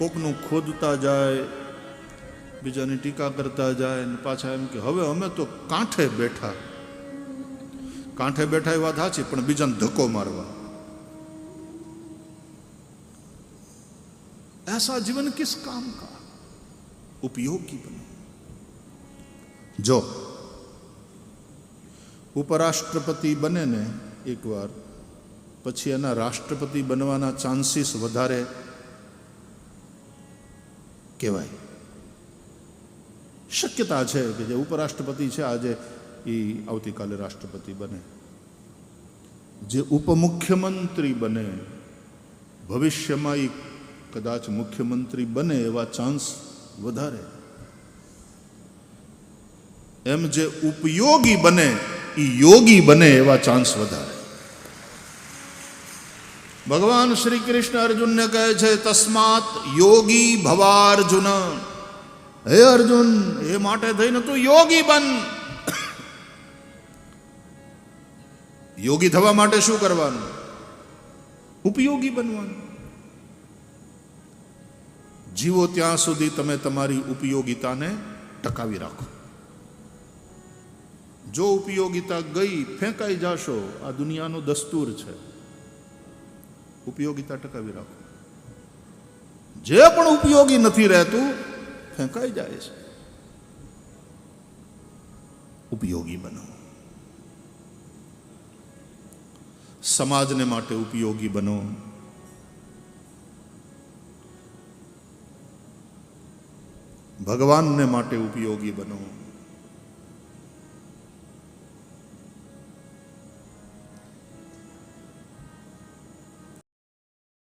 કોકનું ખોદતા જાય, બીજાની ટીકા કરતા જાય ને પાછા એમ કે હવે અમે તો કાંઠે બેઠા. કાંઠે બેઠા એ વાત સાચી, પણ બીજાને ધક્કો મારવા. ऐसा जीवन किस काम का? उपयोगी बनो. जो ઉપરાષ્ટ્રપતિ બને ને એકવાર, પછી એના રાષ્ટ્રપતિ બનવાના ચાન્સીસ વધારે કહેવાય. શક્યતા છે કે જે ઉપરાષ્ટ્રપતિ છે આજે એ આવતીકાલે રાષ્ટ્રપતિ બને. જે ઉપમુખ્યમંત્રી બને ભવિષ્યમાં એ કદાચ મુખ્યમંત્રી બને એવા ચાન્સ વધારે. એમ જે ઉપયોગી બને એ યોગી બને એવા ચાન્સ વધારે. ભગવાન શ્રી કૃષ્ણ અર્જુનને કહે છે તસ્માત યોગી ભવાર્જુન. હે અર્જુન, એ માટે થઈને તું યોગી બન. યોગી થવા માટે શું કરવાનું? ઉપયોગી બનવાનું. જીવો ત્યાં સુધી તમે તમારી ઉપયોગિતાને ટકાવી રાખો. જો ઉપયોગિતા ગઈ, ફેંકાઈ જાશો. આ દુનિયાનો દસ્તુર છે. ઉપયોગિતા ટકાવી રાખો. જે પણ ઉપયોગી નથી રહેતું ફેંકાઈ જાય છે. ઉપયોગી બનો. સમાજને માટે ઉપયોગી બનો. ભગવાનને માટે ઉપયોગી બનો.